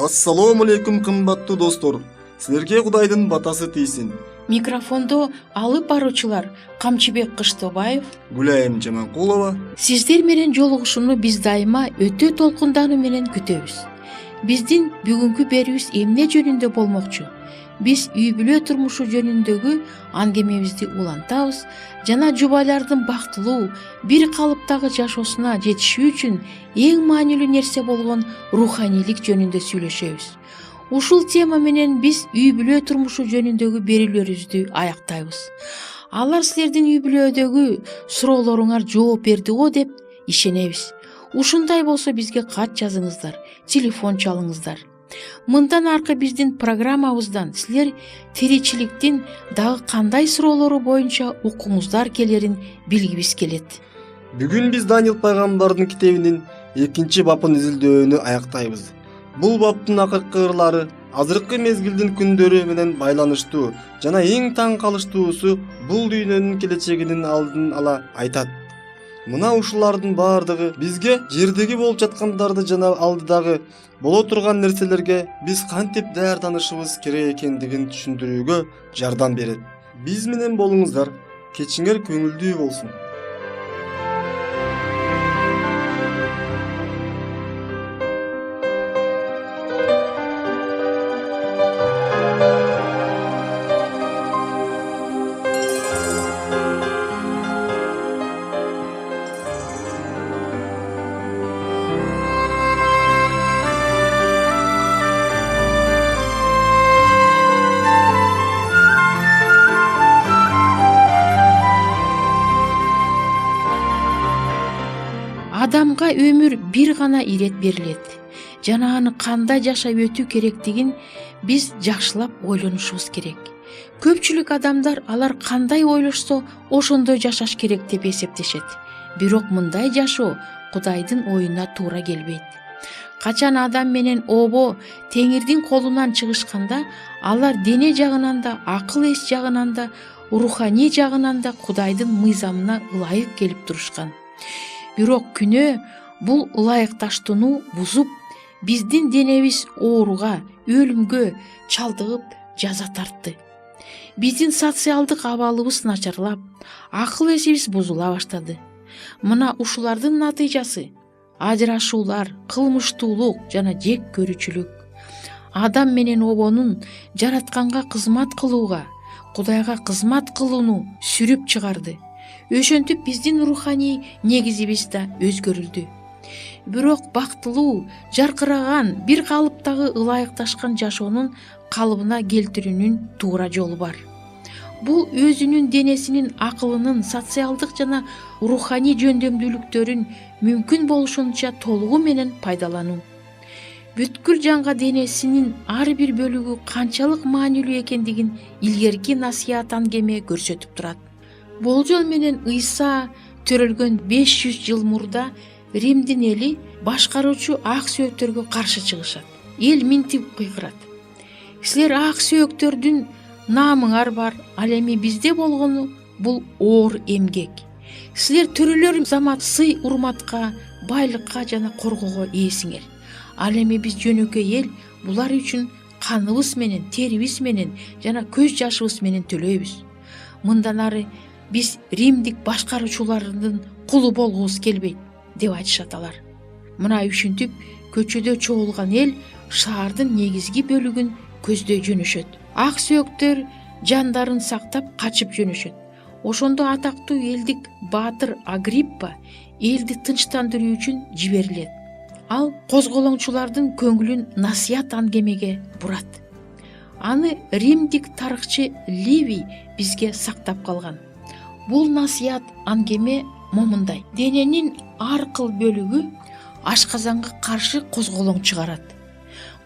Ассалому алейкум кымбаттуу достор. Силерге Кудайдын батасы тийсин. Микрофондо алып баруучулар Камчыбек Кыштобаев, Гүлайым Жаманкулова. сиздер менен жолугушууну биз дайыма өтө толкундануу менен күтөбүз. Биздин бүгүнкү берүүбүз эмне жөнүндө болмокчу? Биз үй бүлө турмушу жөнүндөгү аңгемебизди улантабыз жана жубайлардын бактылуу, бир калыптагы жашоосуна жетишүү үчүн эң маанилүү нерсе болгон руханийлик жөнүндө сүйлөшөбүз. Ушул тема менен биз үй бүлө турмушу жөнүндөгү берүүлөрүбүздү аяктайбыз. Алар силердин үй бүлөдөгү суроолоруңар жооп берди го деп ишенебиз. Ушундай болсо бизге кат жазыңыздар, телефон чалыңыздар. Мындан аркы биздин программабыздан силер тиричиликтин дагы кандай суроолору боюнча укуңуздар келерин билгибиз келет. Бүгүн биз Даниил пайгамбардын китебинин 2-бабын изилдөөнү аяктайбыз. Бул баптын акыркы ырлары азыркы мезгилдин күндөрү менен байланыштуу жана эң таң калыштуусу бул дүйнөнүн келечегинин алдын ала айтат. Мына ушулардын баардыгы бизге жердеги болуп жаткандарды жана алдыдагы боло турган нерселерге биз кантип даярданышыбыз керек экендигин түшүндүрүүгө жардам берет. Биз менен болуңуздар, кечиңер көңүлдүү болсун. Адамга өмүр бир гана ирет берилет жана аны кандай жашап өтүү керектигин биз жакшылап ойлонушубуз керек. Көпчүлүк адамдар алар кандай ойлошсо ошондой жашаш керек деп эсептешет. Бирок мындай жашоо Кудайдын оюна туура келбейт. Качан адам менен обо Теңирдин колунан чыгышканда, алар дене жагынан да, акыл эс жагынан да, руханий жагынан да Кудайдын мыйзамына ылайык келип турушкан. Бирок күнөө бул ылайыкташтууну бузуп, биздин денебиз ооруга, өлүмгө чалдыгып жаза тартты. Биздин социалдык абалыбыз начарлап, акыл эсибиз бузула баштады. Мына ушулардын натыйжасы ажырашуулар, кылмыштуулук жана жек көрүүчүлүк. Адам менен обонун жаратканга кызмат кылууга, Кудайга кызмат кылууну сүрүп чыгарды. Ошентип биздин руханий негизибиз да өзгөрүлдү. Бирок бактылуу, жаркыраган, бир калыптагы ылайыкташкан жашоонун калыбына келтирүүнүн туура жолу бар. Бул өзүнүн денесинин, акылынын, социалдык жана руханий жөндөмдүүлүктөрүн мүмкүн болушунча толугу менен пайдалануу. Бүткүл жанга денесинин ар бир бөлүгү канчалык маанилүү экендигин илгерки насыят аңгеме көрсөтүп турат. Болжол менен Ыйса төрөлгөн 500 жыл мурда Римдин эли башкаруучу ак сөөктөргө каршы чыгышат. Эл минтип кыйкырат. Силер ак сөөктөрдүн наамыңар бар, ал эми бизде болгону бул оор эмгек. Силер төрөлөр замат сый урматка, байлыкка жана коргоого ээсиңер. Ал эми биз жөнөкөй эл булар үчүн каныбыз менен, терибиз менен жана көз жашыбыз менен төлөйбүз. Мындан ары биз Римдик башкаруучулардын кулу болгубуз келбейт деп айтышат алар. Мына ушинтип көчөдө чогулган эл шаардын негизги бөлүгүн көздөй жөнөшөт. Ак сөөктөр жандарын сактап качып жөнөшөт. Ошондо атактуу элдик баатыр Агриппа элди тынчтандыруу үчүн жиберилет. Ал козголоңчулардын көңүлүн насыят аңгемеге бурат. Аны римдик тарыхчы Ливий бизге сактап калган. Бул насыят аңгеме момундай: дененин ар кыл бөлүгү ашказанга каршы козголоң чыгарат.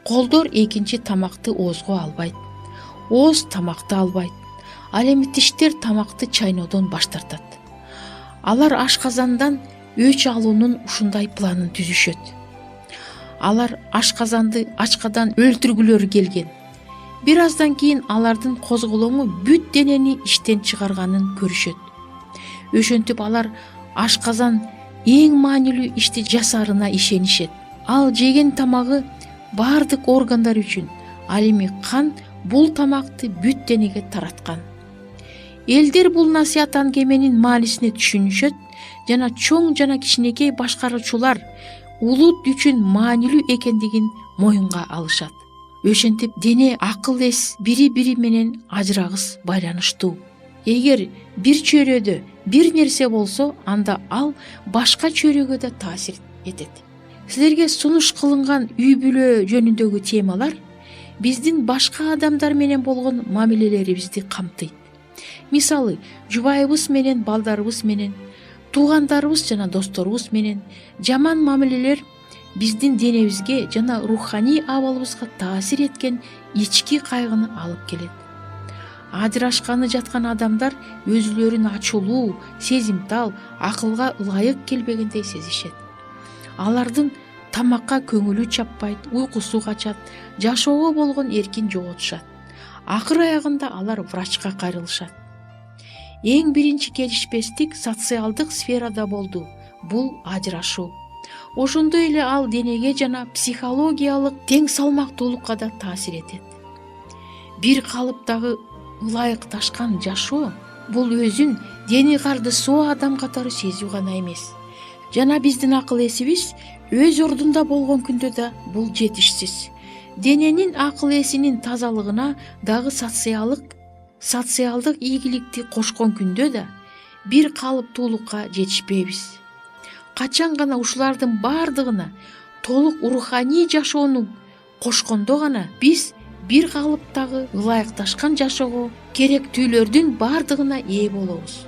Колдор экинчи тамакты оозго албайт. Ооз тамакты албайт. Ал эми тиштер тамакты чайноодон баш тартат. Алар ашказандан өч алуунун ушундай планын түзүшөт. Алар ашказанды ачкадан өлтүргүлөрү келген. Бир аздан кийин алардын козголоңу бүт денени иштен чыгарганын көрүшөт. Ошентип алар ашказан эң маанилүү ишти жасарына ишенишет. Ал жеген тамагы бардык органдар үчүн, ал эми кан бул тамакты бүт денеге тараткан. Элдер бул насыят аңгеменин маанисине түшүнүшөт жана чоң жана кичинекей башкаруучулар улут үчүн маанилүү экендигин моюнга алышат. Ошентип дене, акыл эс бири-бири менен ажырагыс байланыштуу. Эгер бир чөйрөдө бир нерсе болсо, анда ал башка чөйрөгө да таасир этет. Силерге сунуш кылынган үй бүлө жөнүндөгү темалар биздин башка адамдар менен болгон мамилелерибизди камтыйт. Мисалы, жубайыбыз менен, балдарыбыз менен, туугандарыбыз жана досторубуз менен жаман мамилелер биздин денебизге жана руханий абалыбызга таасир эткен ички кайгыны алып келет. Ажырашканы жаткан адамдар өзүлөрүн ачуулуу, сезимтал, акылга ылайык келбегендей сезишет. Алардын тамакка көңүлү чаппайт, уйкусу качат, жашоого болгон эркин жоготушат. Акыр аягында алар врачка кайрылышат. Эң биринчи келишпестик социалдык сферада болду. Бул ажырашуу. Ошондой эле ал денеге жана психологиялык тең салмактуулукка да таасир этет. Бир калыптагы ылайыкташкан жашоо бул өзүн дени кардысоо адам катары сезүү гана эмес. Жана биздин акыл эсибиз өз ордунда болгон күндө да бул жетишсиз. Дененин акыл эсинин тазалыгына дагы социалдык ийгиликти кошкон күндө да бир калыптуулукка жетишпейбиз. Качан гана ушулардын бардыгына толук руханий жашоону кошкондо гана биз бир калыптагы ылайыкташкан жашоого керектүүлөрдүн бардыгына ээ болобуз.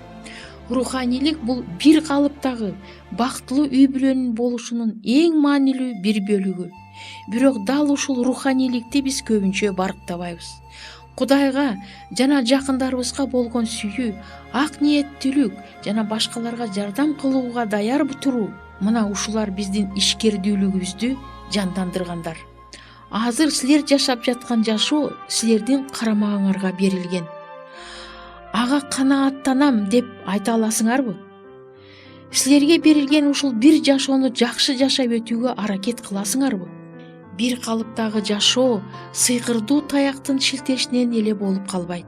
Руханийлик бул бир калыптагы бактылуу үй бүлөнүн болушунун эң маанилүү бир бөлүгү. Бирок дал ушул руханийликти биз көбүнчө барктабайбыз. Кудайга жана жакындарыбызга болгон сүйүү, ак ниеттүүлүк жана башкаларга жардам кылууга даяр туруу, мына ушулар биздин ишкердүүлүгүбүздү жандандыргандар. Азыр силер жашап жаткан жашоо силердин карамагыңарга берилген. Ага канааттанам деп айта аласыңарбы? Силерге берилген ушул бир жашоону жакшы жашап өтүүгө аракет кыласыңарбы? Бир калыптагы жашоо сыйкырдуу таяктын шилтешинен эле болуп калбайт.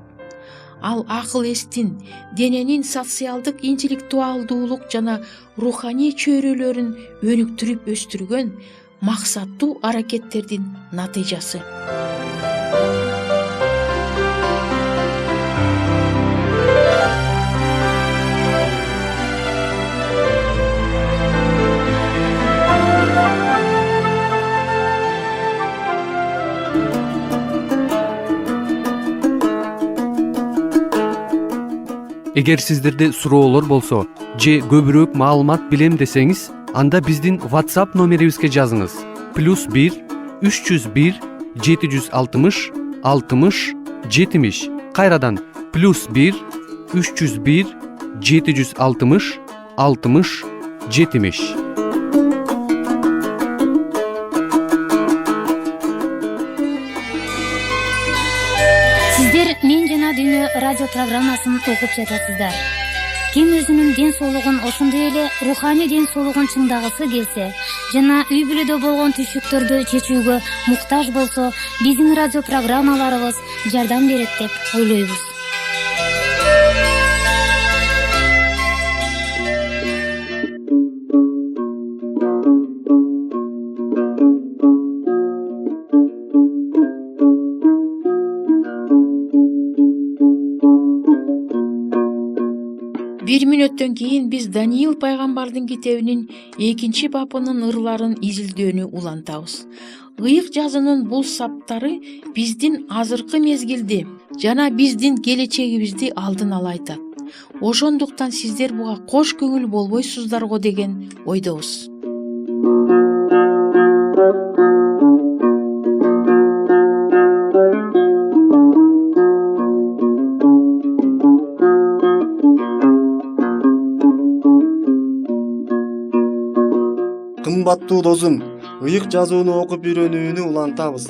Ал акыл эстин, дененин социалдык интеллектуалдуулук жана руханий чөйрөлөрүн өнүктүрүп өстүргөн максаттуу аракеттердин натыйжасы. Эгер сиздерде суроолор болсо же көбүрөөк маалымат билем десеңиз, анда биздин WhatsApp номерибизге жазыңыз. +1 301 760 60 70. Кайрадан +1 301 760 60 70. Сиздер Мен жана Дүйнө радио программасын угуп жатасыздар. Ким өзүнүн ден соолугун, ошондой эле руханий ден соолугун чыңдагысы келсе жана үй бүлөдө болгон түйшүктөрдү чечүүгө муктаж болсо, биздин радио программаларыбыз жардам берет деп ойлойбуз. Бир мүнөттөн кийин биз Даниил пайгамбардын китебинин 2-бабынын ырларын изилдөөнү улантабыз. Ыйык жазуунун бул саптары биздин азыркы мезгилди жана биздин келечегибизди алдын ала айтат. Ошондуктан сиздер буга кош көңүл болбойсуздарго деген ойдобуз. Кымбаттуу досум, ыйык жазууну окуп үйрөнүүнү улантабыз.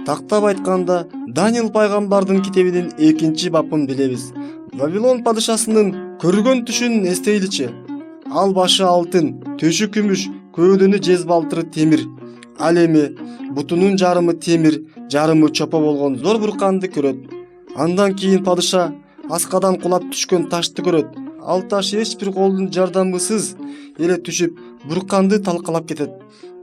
Тактап айтканда, Даниил пайгамбардын китебинин 2-бабын билебиз. Вавилон падышасынын көргөн түшүн эстейличи. Ал башы алтын, төшү күмүш, көөдөнү жез балтыры темир. Ал эми бутунун жарымы темир, жарымы чопо болгон зор бурканды көрөт. Андан кийин падыша аскадан кулап түшкөн ташты көрөт. Ал таш эч бир колдун жардамысыз эле түшүп, бурканды талкалап кетет.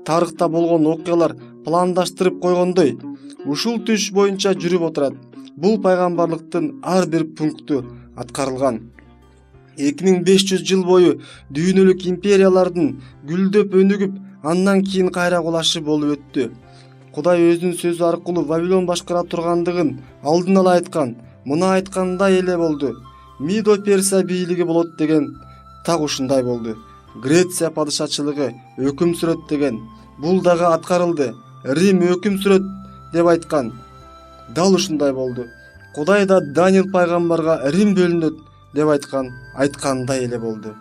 Тарыхта болгон окуялар пландаштырып койгондой, ушул түш боюнча жүрүп отурат. Бул пайгамбарлыктын ар бир пункту аткарылган. 2500 жыл бою дүйнөлүк империялардын гүлдөп өнүгүп, андан кийин кайра кулашы болуп өттү. Кудай өзүнүн сөзү аркылуу Вавилон башкара тургандыгын алдын ала айткан. Муна айткандай эле болду. Мидо Персия бийлиги болот деген так ушундай болду. Греция падышачылыгы өкүм сүрөт деген. Бул дагы аткарылды. Рим өкүм сүрөт деп айткан. Дал ушундай болду. Кудай да Даниил пайгамбарга Рим бөлүнөт деп айткан. Айткандай эле болду.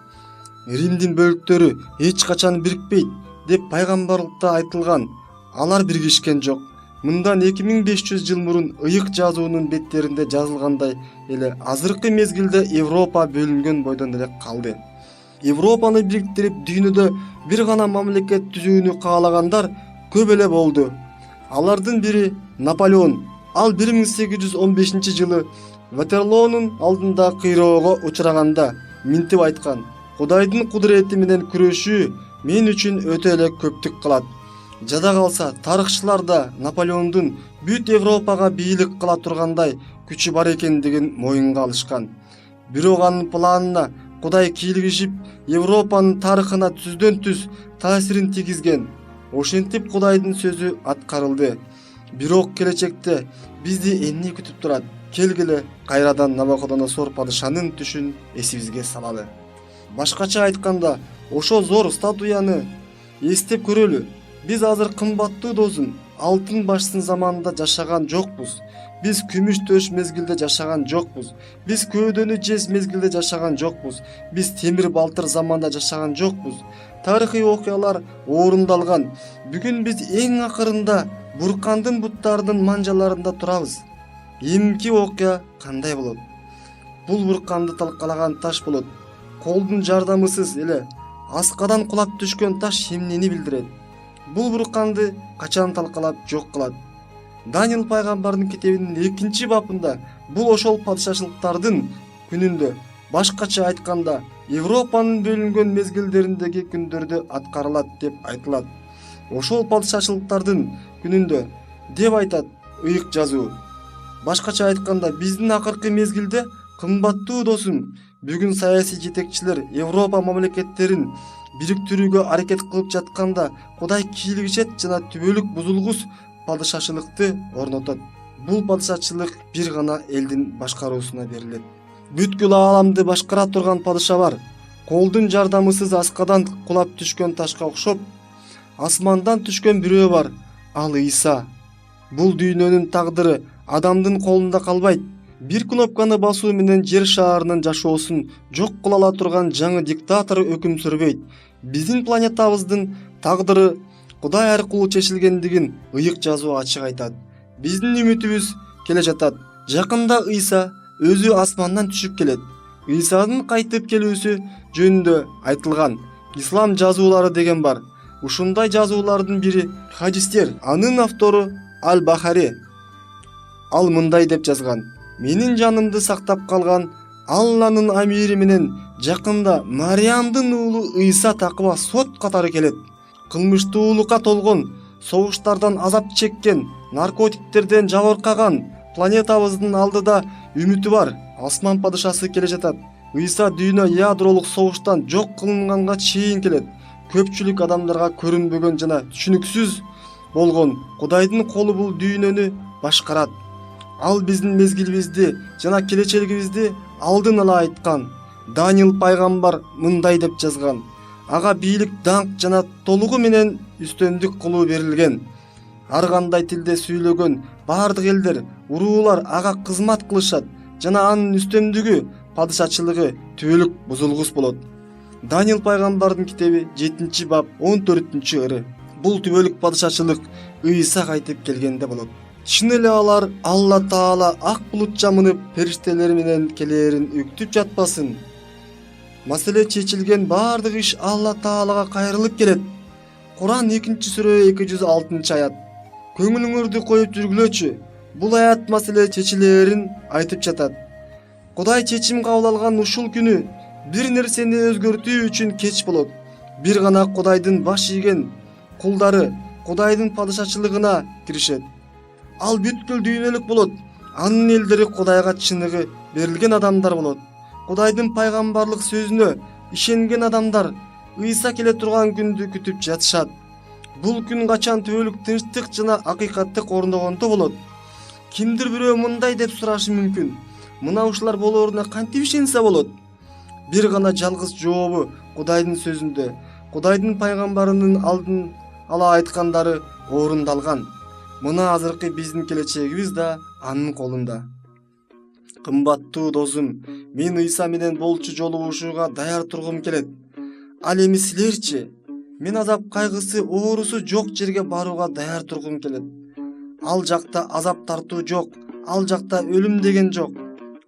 Римдин бөлүктөрү эч качан бирикпейт деп пайгамбарлыкта айтылган. Алар биригишкен жок. Мындан 2500 жыл мурун ыйык жазуунун беттеринде жазылгандай эле азыркы мезгилде Европа бөлүнгөн бойдон эле калды. Европаны бириктирип дүйнөдө бир гана мамлекет түзүүнү каалагандар көп эле болду. Алардын бири Наполеон. Ал 1815 жылы Ватерлоонун алдында кыйроого учураганда минтип айткан: Кудайдын кудурети менен күрөшүү мен үчүн өтө эле көптүк кылат. Жада калса, тарыхчылар да Наполеондун бүт Европага бийлик кыла тургандай күчү бар экендигин моюнга алышкан. Бирок анын планына Кудай кийлигишип, Европанын тарыхына түздөн түз таасирин тийгизген. Ошентип Кудайдын сөзү аткарылды. Бирок келечекте бизди эмне күтүп турат? Келгиле кайрадан Навуходоносор падышанын түшүн эсибизге салалы. Башкача айтканда, ошо зор статуяны эстеп көрөлү. Биз азыр кымбаттуу досун, алтын башсын заманында жашаган жокпуз. Биз күмүш төш мезгилде жашаган жокпуз. Биз көөдөнү жез мезгилде жашаган жокпуз. Биз темир балтыр заманда жашаган жокпуз. Тарыхый окуялар орундалган. Бүгүн биз эң акырында буркандын буттарынын манжаларында турабыз. Эмки окуя кандай болот? Бул бурканды талкалаган таш болот. Колдун жардамысыз эле аскадан кулап түшкөн таш эмнени билдирет? Бул бурканды качан талкалап жок кылат? Даниил пайгамбардын китебинин 2 бабында бул ошол падышачылыктардын күнүндө, башкача айтканда, Европанын бөлүнгөн мезгилдериндеги күндөрдө аткарылат деп айтылат. Ошол падышачылыктардын күнүндө деп айтат ыйык жазуу. Башкача айтканда, биздин акыркы мезгилде кымбаттуу досум, бүгүн саясий жетекчилер Европа мамлекеттерин бириктирүүгө аракет кылып жатканда Кудай кийлигишет жана түбөлүк бузулгус падышачылыкты орнотот. Бул падышачылык бир гана элдин башкаруусуна берилет. Бүткүл ааламды башкара турган падыша бар. Колдун жардамысыз аскадан кулап түшкөн ташка окшоп, асмандан түшкөн бирөө бар. Ал Ыйса. Бул дүйнөнүн тагдыры адамдын колунда калбайт. Бир кнопканы басуу менен жер шаарынын жашоосун жок кыла ала турган жаңы диктатор өкүм сүрбөйт. Биздин планетабыздын тагдыры Кудай аркылуу чечилгендигин ыйык жазуу ачык айтат. Биздин үмүтүбүз келе жатат. Жакында Ыйса өзү асмандан түшүп келет. Ыйсанын кайтып келүүсү жөнүндө айтылган ислам жазуулары деген бар. Ушундай жазуулардын бири хадистер. Анын автору Аль-Бахари. Ал мындай деп жазган: Менин жанымды сактап калган Алланын амири менен жакында Мариямдын уулу Ыйса такыба сот катары келет. Кылмыштуулукка толгон, согуштардан азап чеккен, наркотиктерден жабыркаган планетабыздын алдыда үмүтү бар. Асман падышасы келе жатат. Ыйса дүйнө ядролук согуштан жок кылынганга чейин келет. Көпчүлүк адамдарга көрүнбөгөн жана түшүнүксүз болгон Кудайдын колу бул дүйнөнү башкарат. Ал биздин мезгилибизди жана келечегибизди алдын ала айткан. Даниил пайгамбар мындай деп жазган: Ага бийлик, даңк жана толугу менен үстөндүк кылуу берилген. Ар кандай тилде сүйлөгөн бардык элдер, уруулар ага кызмат кылышат жана анын үстөмдүгү, падышачылыгы түбөлүк бузулгус болот. Даниил пайгамбардын китеби 7 бап 14 ыры. Бул түбөлүк падышачылык Ыйса кайтып келгенде болот. Чын эле алар Алла Таала ак булутча мынып периштелери менен келээрин үктүп жатпасын. Маселе чечилген бардык иш Алла Таалага кайрылып келет. Куран 2-сүрө 206-аят. Көңүлүңөрдү коюп жүргүлөчү. Бул аят маселе чечилерин айтып жатат. Кудай чечим кабыл алган ушул күнү бир нерсени өзгөртүү үчүн кеч болот. Бир гана Кудайдын баш ийген кулдары Кудайдын падышачылыгына киришет. Ал бүткүл дүйнөлүк болот. Анын элдери Кудайга чыныгы берилген адамдар болот. Кудайдын пайгамбарлык сөзүнө ишенген адамдар Ыйса келе турган күндү күтүп жатышат. Бул күн качан түбөлүк тынчтык жана акыйкаттык орундогондо болот? Кимдир бирөө мындай деп сурашы мүмкүн. Мына ушулар болооруна кантип ишенсе болот? Бир гана жалгыз жообу Кудайдын сөзүндө, Кудайдын пайгамбарынын алдын ала айткандары орундалган. Мына азыркы биздин келечегибиз да анын колунда. Кымбаттуу досум, мен Ыйса менен болчу жолугушууга даяр тургум келет. Ал эми силерчи? Мен азап кайгысы, оорусу жок жерге барууга даяр тургум келет. Ал жакта азап тартуу жок, ал жакта өлүм деген жок.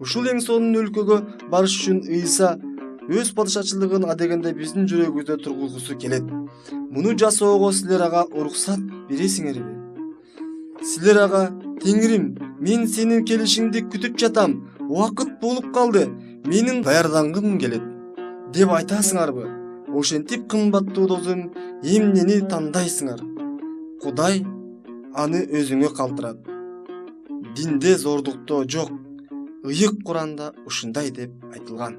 Ушул эң сонун өлкөгө барыш үчүн Ыйса өз падышачылыгын адегенде биздин жүрөгүбүздө тургузгусу келет. Муну жасоого силер ага уруксат бересиңерби? Силер ага: Теңирим, мен сенин келишиңди күтүп жатам, убакыт болуп калды, менин даярдангым келет деп айтасыңарбы? Ошентип, кымбаттуу досум, эмнени тандайсыңар? Кудай аны өзүңө калтырат. Динде зордуктоо жок. Ыйык Куранда ушундай деп айтылган.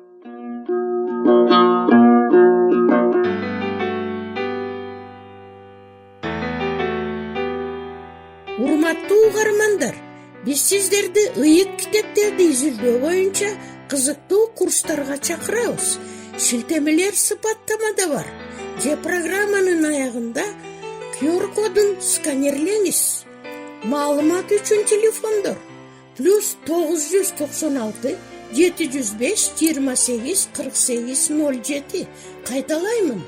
Урматтуу угармандар, биз сиздерди ыйык китептерди изилдөө боюнча кызыктуу курстарга чакырабыз. Шилтемелер сыпаттамада бар. Же программанын аягында QR-кодун сканерлеңиз. Маалымат үчүн телефондор +996 705 28 48 07. Кайталаймын.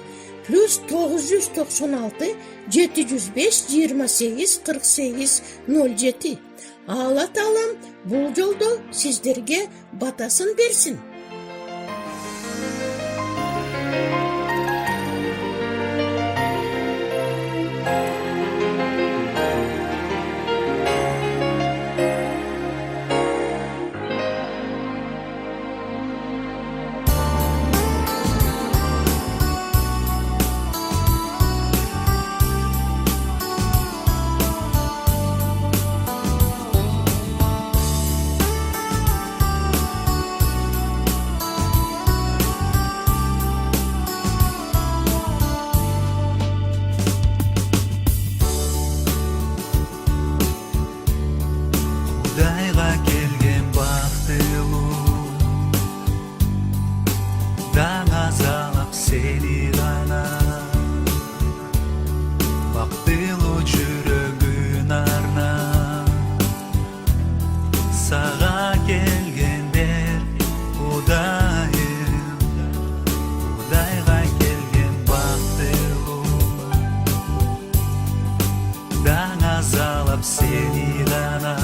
+996 705 28 48 07. Алла Таалам бул жолдо сиздерге батасын берсин. Кудайга келген бактылуу даң азалап сени гана, бактылуу жүрөгүн арнап сага келгендер Кудайым. Кудайга келген бактылуу даң азалап сени гана,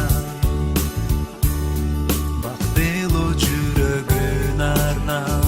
жүрөгүн арнап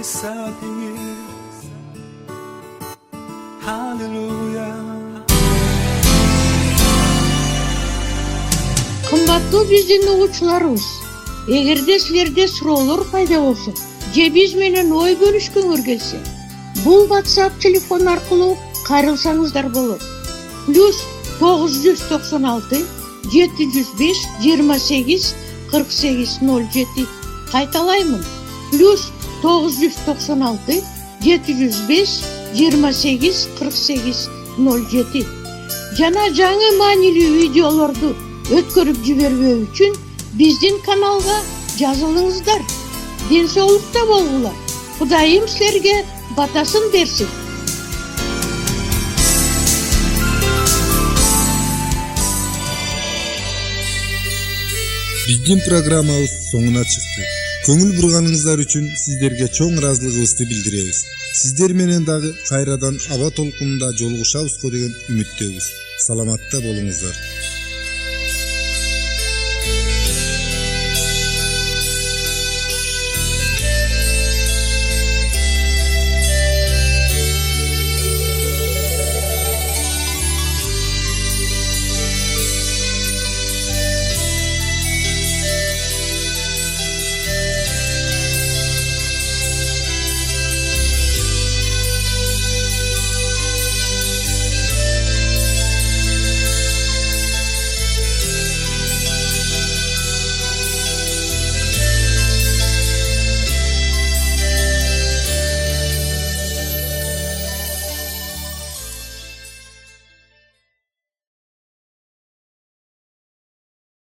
sabes. Aleluya. Кымбаттуу биздин угуучуларыбыз, эгерде силерде суроолор пайда болсо же биз менен ой бөлүшкөңөр келсе, бул WhatsApp телефон аркылуу кайрылсаңыздар болот. +996 705 28 48 07. Кайталаймын. +996 705 28 48 07. Жана жаңы маанилүү видеолорду өткөрүп жибербөө үчүн биздин каналга жазылыңыздар. Ден соолукта болгула. Кудайым силерге батасын берсин. Биздин программабыз соңуна чыкты. Көңүл бурганыңыздар үчүн сиздерге чоң ыраазылыгыбызды билдиребиз. Сиздер менен дагы кайрадан аба толкунунда жолугушабызго деген үмүттөбүз. Саламатта болуңуздар.